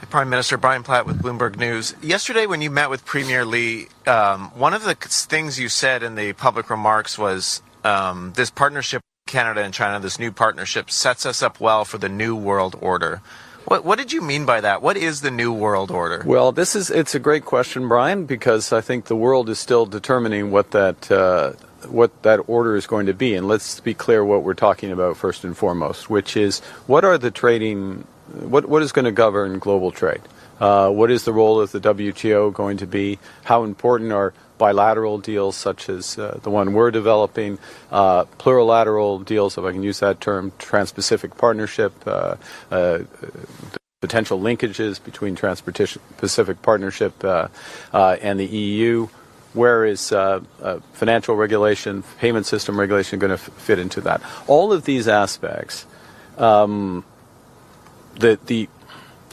Prime Minister Brian Platt with Bloomberg News. Yesterday when you met with Premier Lee, one of the things you said in the public remarks was this partnership with Canada and China, this new partnership, sets us up well for the new world order. What did you mean by that? What is the new world order? Well, it's a great question, Brian, because I think the world is still determining what that order is going to be. And let's be clear what we're talking about first and foremost, which is what is going to govern global trade? What is the role of the WTO going to be? How important are bilateral deals such as the one we're developing, plurilateral deals, if I can use that term, Trans-Pacific Partnership, potential linkages between Trans-Pacific Partnership and the EU? Where is financial regulation, payment system regulation going to fit into that? All of these aspects,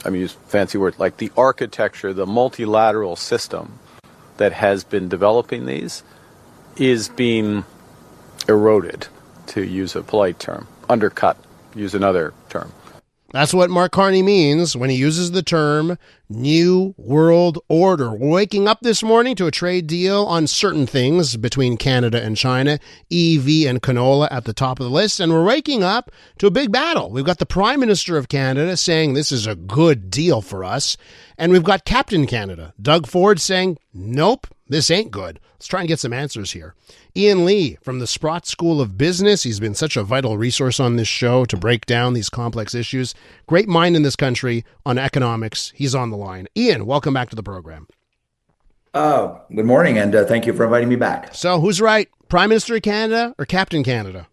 use fancy words, like the architecture, the multilateral system that has been developing these is being eroded, to use a polite term, undercut, use another term. That's what Mark Carney means when he uses the term New World Order. We're waking up this morning to a trade deal on certain things between Canada and China, EV and canola at the top of the list, and we're waking up to a big battle. We've got the Prime Minister of Canada saying this is a good deal for us, and we've got Captain Canada, Doug Ford, saying, nope, this ain't good. Let's try and get some answers here. Ian Lee from the Sprott School of Business. He's been such a vital resource on this show to break down these complex issues. Great mind in this country on economics. He's on the line. Ian, welcome back to the program. Good morning, and thank you for inviting me back. So who's right, Prime Minister of Canada or Captain Canada?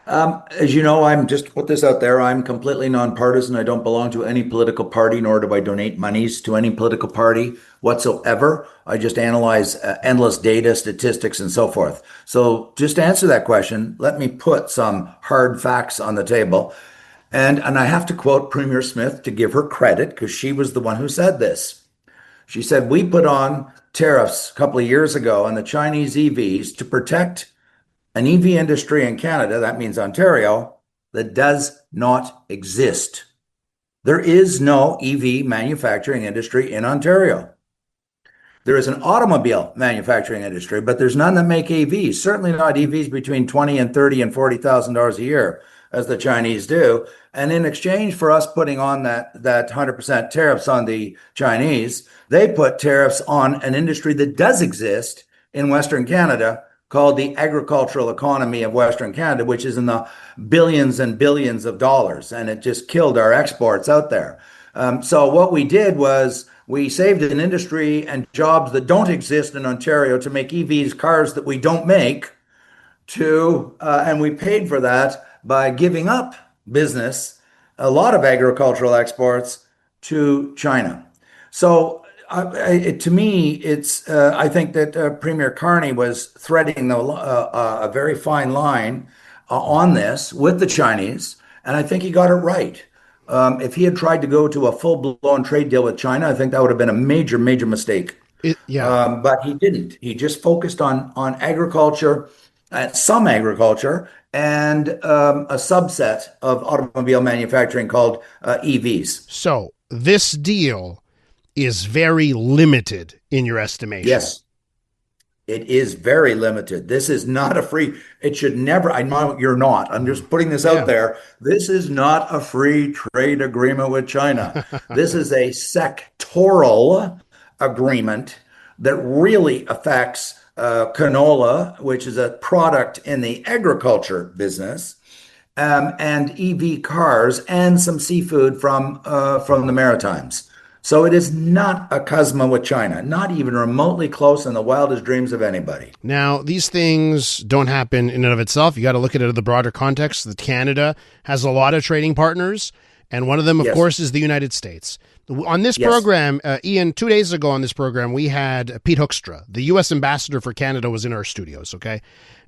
As you know, I'm just to put this out there. I'm completely nonpartisan. I don't belong to any political party, nor do I donate monies to any political party whatsoever. I just analyze endless data, statistics, and so forth. So just to answer that question, let me put some hard facts on the table. And I have to quote Premier Smith to give her credit, because she was the one who said this. She said, we put on tariffs a couple of years ago on the Chinese EVs to protect an EV industry in Canada, that means Ontario, that does not exist. There is no EV manufacturing industry in Ontario. There is an automobile manufacturing industry, but there's none that make EVs, certainly not EVs between $20,000 and $30,000 and $40,000 a year, as the Chinese do. And in exchange for us putting on that 100% tariffs on the Chinese, they put tariffs on an industry that does exist in Western Canada, called the agricultural economy of Western Canada, which is in the billions and billions of dollars, and it just killed our exports out there. So what we did was we saved an industry and jobs that don't exist in Ontario to make EVs, cars that we don't make, and we paid for that by giving up business, a lot of agricultural exports, to China. So to me, it's. I think that Premier Carney was threading a very fine line on this with the Chinese, and I think he got it right. If he had tried to go to a full-blown trade deal with China, I think that would have been a major, major mistake. But he didn't. He just focused on agriculture, some agriculture, and a subset of automobile manufacturing called EVs. So this deal is very limited in your estimation. Yes, it is very limited. This is not a free, it should never, I know you're not, I'm just putting this out there. This is not a free trade agreement with China. This is a sectoral agreement that really affects canola, which is a product in the agriculture business, and EV cars and some seafood from the Maritimes. So it is not a CUSMA with China, not even remotely close in the wildest dreams of anybody. Now, these things don't happen in and of itself. You got to look at it in the broader context that Canada has a lot of trading partners, and one of them, of course, is the United States. On this program, Ian, 2 days ago on this program, we had Pete Hoekstra, the U.S. ambassador for Canada, was in our studios, okay?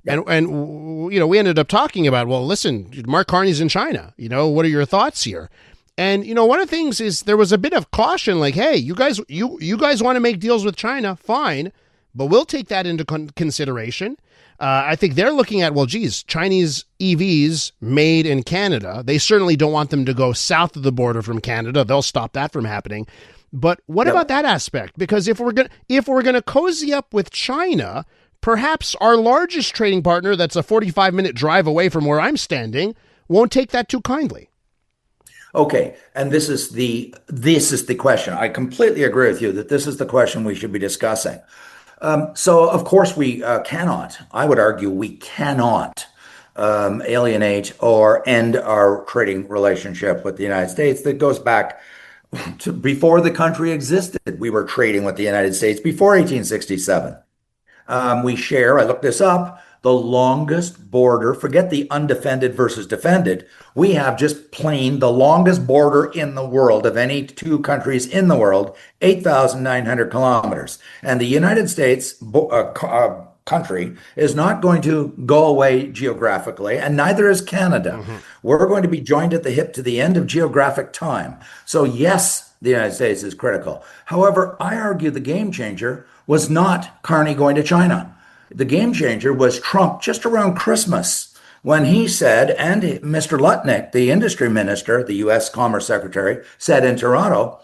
Yep. And we ended up talking about, well, listen, Mark Carney's in China. What are your thoughts here? And, one of the things is there was a bit of caution, like, hey, you guys want to make deals with China, fine, but we'll take that into consideration. I think they're looking at, well, geez, Chinese EVs made in Canada. They certainly don't want them to go south of the border from Canada. They'll stop that from happening. But what about that aspect? Because if we're gonna cozy up with China, perhaps our largest trading partner, that's a 45-minute drive away from where I'm standing, won't take that too kindly. Okay, and this is the question. I completely agree with you that this is the question we should be discussing. So, of course, we cannot. I would argue we cannot alienate or end our trading relationship with the United States that goes back to before the country existed. We were trading with the United States before 1867. We share, I looked this up, the longest border, forget the undefended versus defended. We have just plain the longest border in the world of any two countries in the world, 8,900 kilometers. And the United States country is not going to go away geographically, and neither is Canada. Mm-hmm. We're going to be joined at the hip to the end of geographic time. So yes, the United States is critical. However, I argue the game changer was not Carney going to China. The game changer was Trump just around Christmas when he said, and Mr. Lutnick, the industry minister, the U.S. Commerce Secretary, said in Toronto,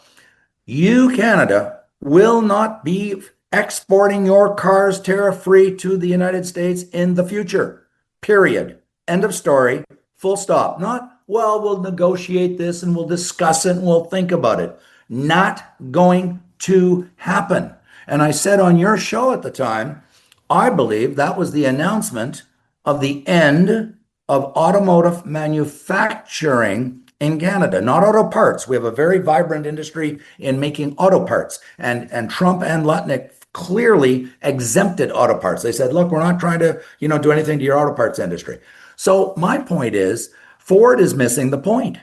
you, Canada, will not be exporting your cars tariff-free to the United States in the future. Period. End of story. Full stop. Not, well, we'll negotiate this and we'll discuss it and we'll think about it. Not going to happen. And I said on your show at the time, I believe that was the announcement of the end of automotive manufacturing in Canada, not auto parts. We have a very vibrant industry in making auto parts. And Trump and Lutnick clearly exempted auto parts. They said, look, we're not trying to, do anything to your auto parts industry. So my point is, Ford is missing the point.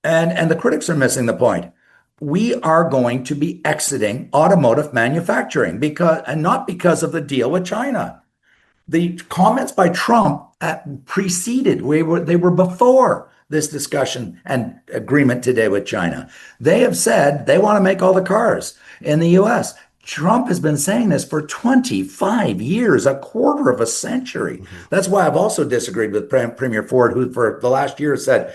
And the critics are missing the point. We are going to be exiting automotive manufacturing not because of the deal with China. The comments by Trump preceded, they were before this discussion and agreement today with China. They have said they want to make all the cars in the US. Trump has been saying this for 25 years, a quarter of a century. Mm-hmm. That's why I've also disagreed with Premier Ford, who for the last year said,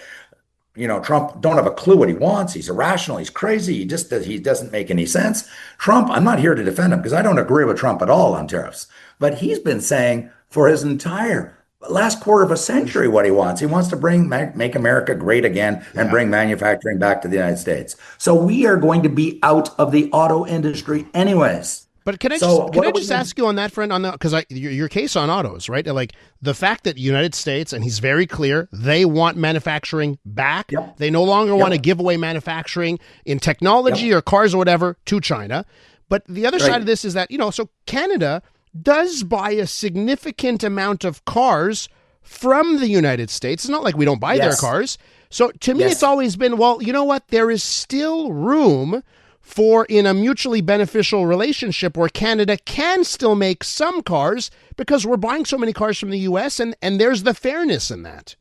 Trump don't have a clue what he wants. He's irrational. He's crazy. He doesn't make any sense. Trump, I'm not here to defend him because I don't agree with Trump at all on tariffs. But he's been saying for his entire last quarter of a century what he wants. He wants to make America great again and bring manufacturing back to the United States. So we are going to be out of the auto industry anyways. But can I just ask you on that front, because your case on autos, right? Like the fact that the United States, and he's very clear, they want manufacturing back. Yep. They no longer want to give away manufacturing in technology or cars or whatever to China. But the other side of this is that, so Canada does buy a significant amount of cars from the United States. It's not like we don't buy their cars. So to me, it's always been, well, you know what? There is still room for in a mutually beneficial relationship where Canada can still make some cars because we're buying so many cars from the U.S. and there's the fairness in that.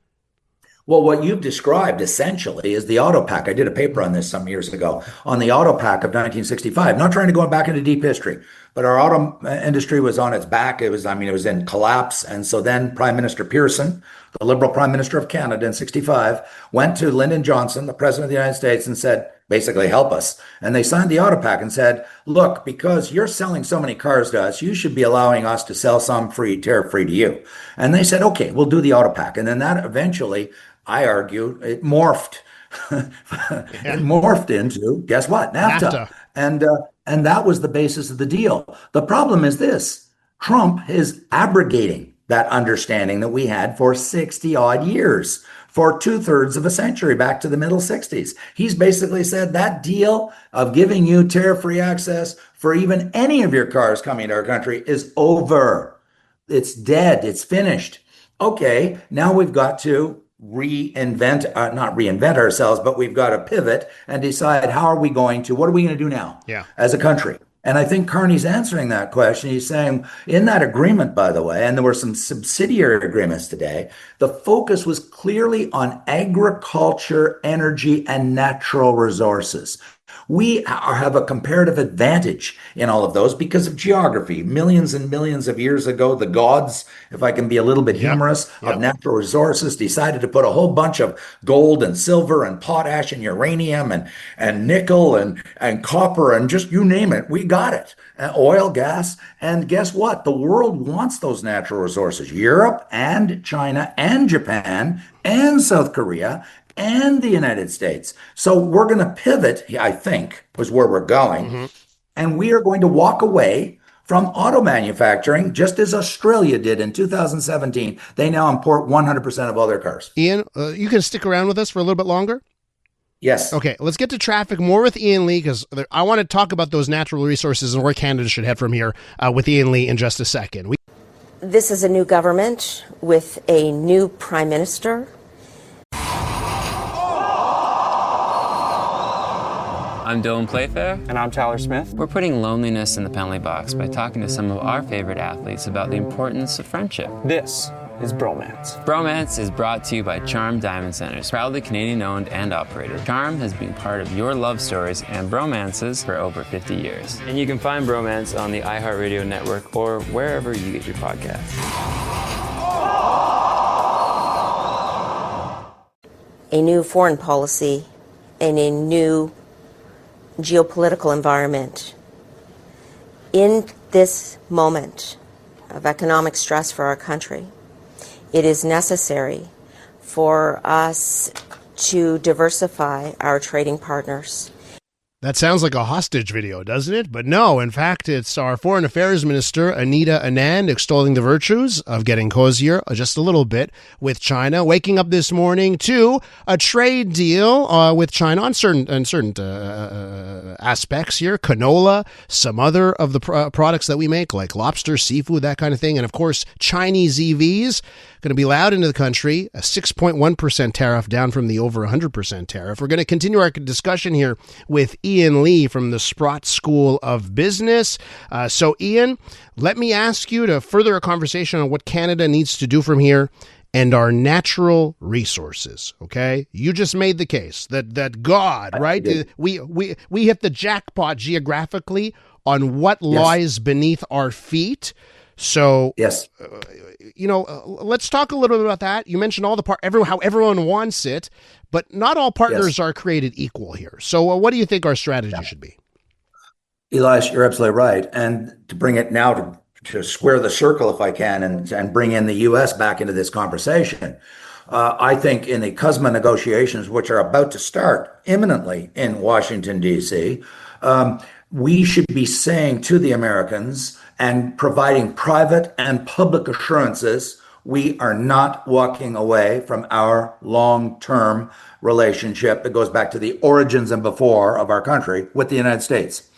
Well, what you've described essentially is the auto pack. I did a paper on this some years ago on the auto pack of 1965. Not trying to go back into deep history, but our auto industry was on its back. It was in collapse. And so then Prime Minister Pearson, the Liberal Prime Minister of Canada in 65, went to Lyndon Johnson, the President of the United States, and said, basically, help us. And they signed the auto pack and said, look, because you're selling so many cars to us, you should be allowing us to sell some tariff-free to you. And they said, okay, we'll do the auto pack. And then that eventually, I argue, it morphed. It morphed into, guess what? NAFTA. And that was the basis of the deal. The problem is this. Trump is abrogating that understanding that we had for 60 odd years, for 2/3 of a century, back to the middle 60s. He's basically said that deal of giving you tariff-free access for even any of your cars coming to our country is over. It's dead. It's finished. Okay, now we've got to not reinvent ourselves, but we've got to pivot and decide what are we going to do now as a country? And I think Carney's answering that question. He's saying in that agreement, by the way, and there were some subsidiary agreements today, the focus was clearly on agriculture, energy, and natural resources. have a comparative advantage in all of those because of geography. Millions and millions of years ago, the gods, if I can be a little bit humorous, of natural resources decided to put a whole bunch of gold and silver and potash and uranium and nickel and copper and just you name it. We got it. Oil, gas. And guess what? The world wants those natural resources. Europe and China and Japan and South Korea and the United States. So we're going to pivot, I think, was where we're going. And we are going to walk away from auto manufacturing, just as Australia did in 2017. They now import 100% of all their cars. Ian, you can stick around with us for a little bit longer? Yes. Okay, let's get to traffic more with Ian Lee, because I want to talk about those natural resources and where Canada should head from here with Ian Lee in just a second. This is a new government with a new prime minister. I'm Dylan Playfair. And I'm Tyler Smith. We're putting loneliness in the penalty box by talking to some of our favorite athletes about the importance of friendship. This is Bromance. Bromance is brought to you by Charm Diamond Centers, proudly Canadian owned and operated. Charm has been part of your love stories and bromances for over 50 years. And you can find Bromance on the iHeartRadio network or wherever you get your podcasts. A new foreign policy and a new geopolitical environment. In this moment of economic stress for our country, it is necessary for us to diversify our trading partners. That sounds like a hostage video, doesn't it? But no, in fact, it's our Foreign Affairs Minister, Anita Anand, extolling the virtues of getting cozier just a little bit with China, waking up this morning to a trade deal with China on certain aspects here, canola, some other of the products that we make, like lobster, seafood, that kind of thing. And of course, Chinese EVs going to be allowed into the country, a 6.1% tariff down from the over 100% tariff. We're going to continue our discussion here with Ian Lee from the Sprott School of Business. So Ian, let me ask you to further a conversation on what Canada needs to do from here and our natural resources. Okay, you just made the case that God, right? We hit the jackpot geographically on what lies beneath our feet. So yes, let's talk a little bit about that. You mentioned all the how everyone wants it, but not all partners are created equal here. So what do you think our strategy should be? Elias, you're absolutely right. And to bring it now to square the circle, if I can, and bring in the U.S. back into this conversation, I think in the CUSMA negotiations, which are about to start imminently in Washington, D.C., we should be saying to the Americans and providing private and public assurances, we are not walking away from our long-term relationship that goes back to the origins and before of our country with the United States.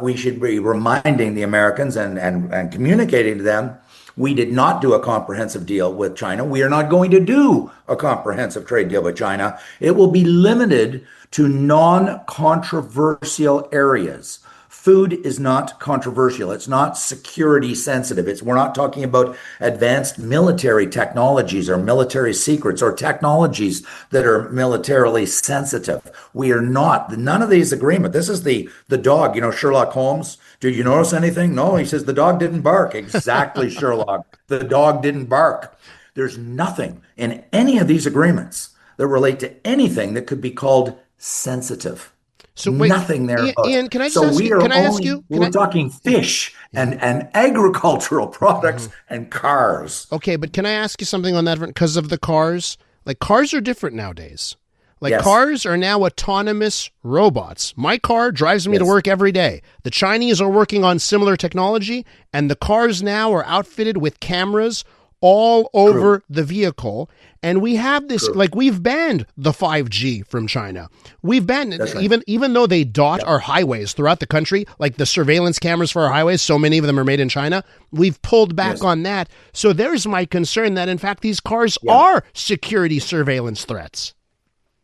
We should be reminding the Americans and communicating to them, we did not do a comprehensive deal with China. We are not going to do a comprehensive trade deal with China. It will be limited to non-controversial areas. Food is not controversial. It's not security sensitive. We're not talking about advanced military technologies or military secrets or technologies that are militarily sensitive. We are not. None of these agreements. This is the dog, Sherlock Holmes. Did you notice anything? No, he says the dog didn't bark. Exactly, Sherlock. The dog didn't bark. There's nothing in any of these agreements that relate to anything that could be called sensitive. So wait, nothing there. Ian, can I just ask you? Can I ask you? We're talking fish and agricultural products and cars. Okay, but can I ask you something on that? Because of the cars, like cars are different nowadays. Like cars are now autonomous robots. My car drives me to work every day. The Chinese are working on similar technology, and the cars now are outfitted with cameras all over the vehicle. And we have this, we've banned the 5G from China. We've banned it, even though they dot our highways throughout the country, like the surveillance cameras for our highways, so many of them are made in China. We've pulled back on that. So there's my concern that, in fact, these cars are security surveillance threats.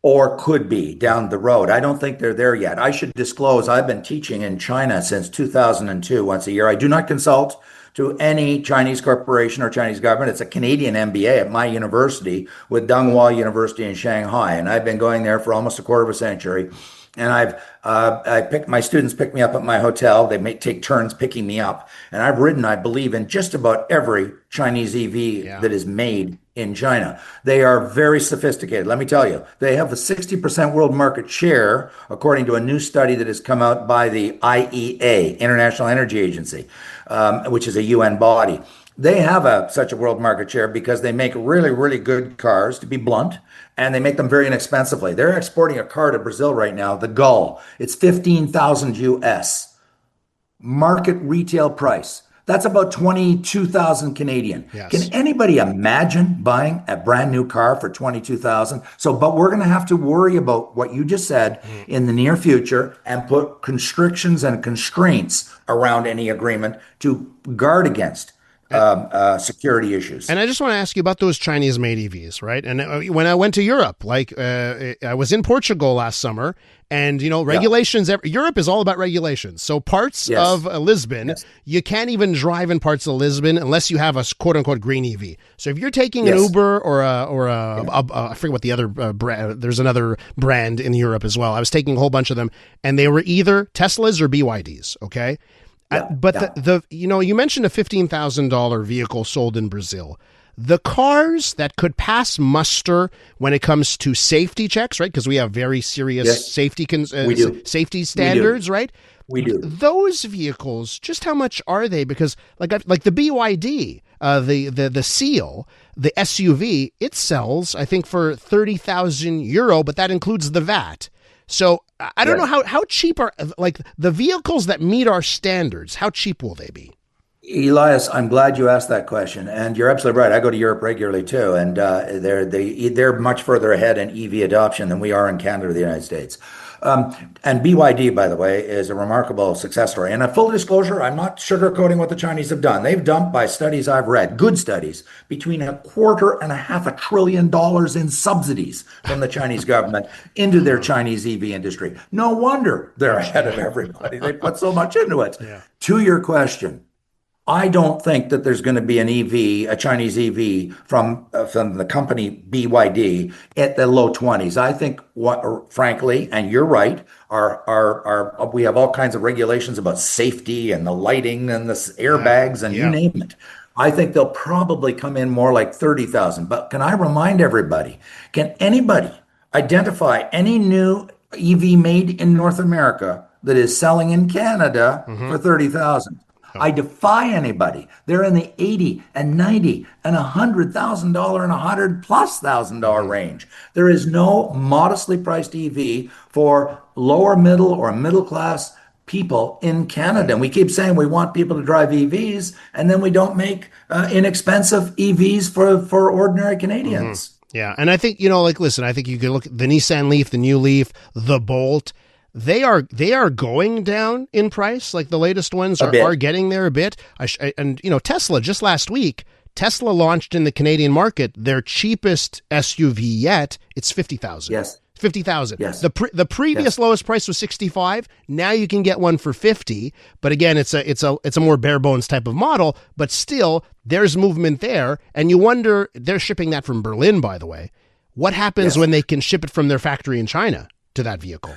Or could be down the road. I don't think they're there yet. I should disclose, I've been teaching in China since 2002, once a year. I do not consult to any Chinese corporation or Chinese government. It's a Canadian MBA at my university with Dunghua University in Shanghai. And I've been going there for almost a quarter of a century. And my students pick me up at my hotel. They may take turns picking me up. And I've ridden, I believe, in just about every Chinese EV that is made in China. They are very sophisticated. Let me tell you, they have the 60% world market share, according to a new study that has come out by the IEA, International Energy Agency, which is a UN body. They have such a world market share because they make really, really good cars, to be blunt, and they make them very inexpensively. They're exporting a car to Brazil right now, the Gull. It's 15,000 US. Market retail price. That's about 22,000 Canadian. Yes. Can anybody imagine buying a brand new car for 22,000? But we're going to have to worry about what you just said in the near future and put constrictions and constraints around any agreement to guard against security issues. And I just want to ask you about those Chinese-made EVs, right? And when I went to Europe, I was in Portugal last summer, and regulations. Europe is all about regulations. So parts of Lisbon, you can't even drive in parts of Lisbon unless you have a quote-unquote green EV. So if you're taking an Uber or I forget what the other brand. There's another brand in Europe as well. I was taking a whole bunch of them, and they were either Teslas or BYDs. Okay. You mentioned a $15,000 vehicle sold in Brazil. The cars that could pass muster when it comes to safety checks, right? Because we have very serious safety standards, right? We do. Those vehicles, just how much are they? Because like the BYD, the Seal, the SUV, it sells, I think, for €30,000, but that includes the VAT. So I don't know how cheap are the vehicles that meet our standards. How cheap will they be? Elias, I'm glad you asked that question, and you're absolutely right. I go to Europe regularly too, and they're much further ahead in EV adoption than we are in Canada or the United States. And BYD, by the way, is a remarkable success story. And a full disclosure, I'm not sugarcoating what the Chinese have done. They've dumped, by studies I've read, good studies, between $250 billion in subsidies from the Chinese government into their Chinese EV industry. No wonder they're ahead of everybody. They put so much into it. Yeah. To your question, I don't think that there's going to be a Chinese EV from the company BYD at the low 20s. I think frankly, and you're right, we have all kinds of regulations about safety and the lighting and the airbags and you name it. I think they'll probably come in more like 30,000. But can I remind everybody, can anybody identify any new EV made in North America that is selling in Canada for 30,000? I defy anybody. They're in the $80,000 and $90,000 and $100,000 and $100,000+ range. There is no modestly priced EV for lower middle or middle class people in Canada. And we keep saying we want people to drive EVs, and then we don't make inexpensive EVs for ordinary Canadians. Mm-hmm. Yeah, and I think listen. I think you could look at the Nissan Leaf, the new Leaf, the Bolt. They are going down in price. Like the latest ones are getting there a bit. Tesla just last week, Tesla launched in the Canadian market their cheapest SUV yet. It's $50,000. Yes, $50,000. Yes. The previous lowest price was $65,000. Now you can get one for $50,000. But again, it's a more bare bones type of model. But still, there's movement there, and you wonder, they're shipping that from Berlin, by the way. What happens when they can ship it from their factory in China to that vehicle?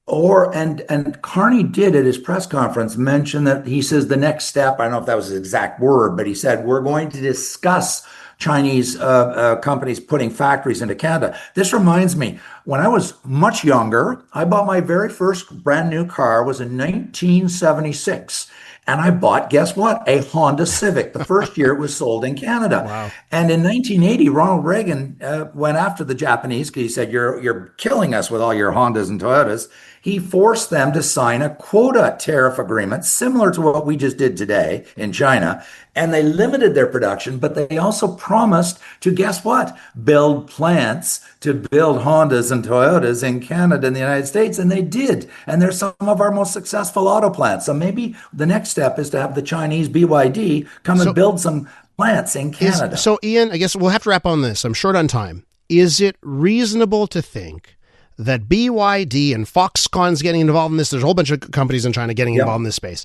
And Carney did at his press conference mention that he says the next step, I don't know if that was his exact word, but he said, we're going to discuss Chinese companies putting factories into Canada. This reminds me, when I was much younger, I bought my very first brand new car was in 1976. And I bought, guess what? A Honda Civic. The first year it was sold in Canada. Wow. And in 1980, Ronald Reagan went after the Japanese because he said, you're killing us with all your Hondas and Toyotas. He forced them to sign a quota tariff agreement similar to what we just did today in China. And they limited their production, but they also promised to, guess what? Build plants to build Hondas and Toyotas in Canada and the United States. And they did. And they're some of our most successful auto plants. So maybe the next step is to have the Chinese BYD come and build some plants in Canada. So Ian, I guess we'll have to wrap on this. I'm short on time. Is it reasonable to think that BYD and Foxconn's getting involved in this? There's a whole bunch of companies in China getting involved in this space.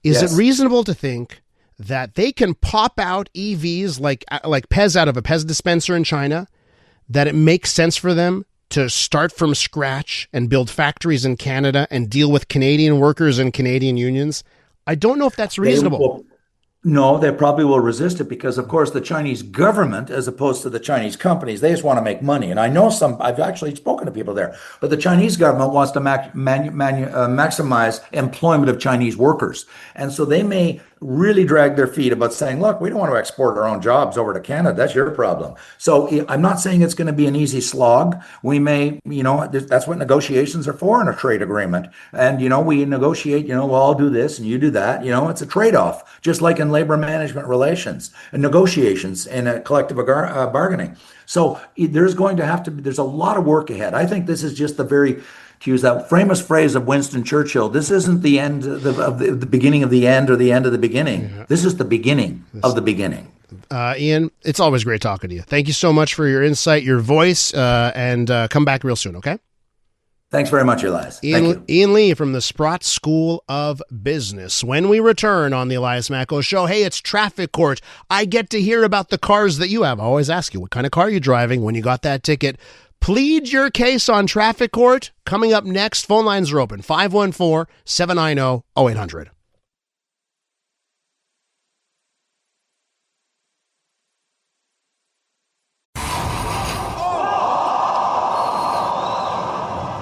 Is it reasonable to think that they can pop out EVs like Pez out of a Pez dispenser in China, that it makes sense for them to start from scratch and build factories in Canada and deal with Canadian workers and Canadian unions? I don't know if that's reasonable. No, they probably will resist it because, of course, the Chinese government, as opposed to the Chinese companies, they just want to make money. And I know I've actually spoken to people there, but the Chinese government wants to maximize employment of Chinese workers. And so they may really drag their feet about saying, look, we don't want to export our own jobs over to Canada. That's your problem. So I'm not saying it's going to be an easy slog. We may, that's what negotiations are for in a trade agreement. And, we negotiate, well, I'll do this and you do that. It's a trade-off, just like in labor management relations and negotiations and collective bargaining. So there's a lot of work ahead. I think this is just to use that famous phrase of Winston Churchill, this isn't the end of the beginning of the end or the end of the beginning. Yeah. This is the beginning of the beginning. Ian, it's always great talking to you. Thank you so much for your insight, your voice, and come back real soon, okay? Thanks very much, Elias. Thank you. Ian Lee from the Sprott School of Business. When we return on the Elias Makos Show, hey, it's traffic court. I get to hear about the cars that you have. I always ask you, what kind of car are you driving when you got that ticket? Plead your case on traffic court. Coming up next, phone lines are open, 514-790-0800.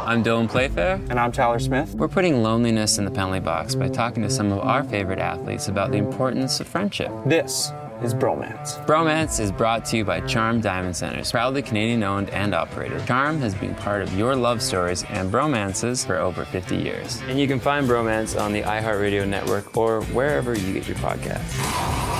I'm Dylan Playfair. And I'm Tyler Smith. We're putting loneliness in the penalty box by talking to some of our favorite athletes about the importance of friendship. This is Bromance. Bromance is brought to you by Charm Diamond Centers, proudly Canadian-owned and operated. Charm has been part of your love stories and bromances for over 50 years. And you can find Bromance on the iHeartRadio network or wherever you get your podcasts.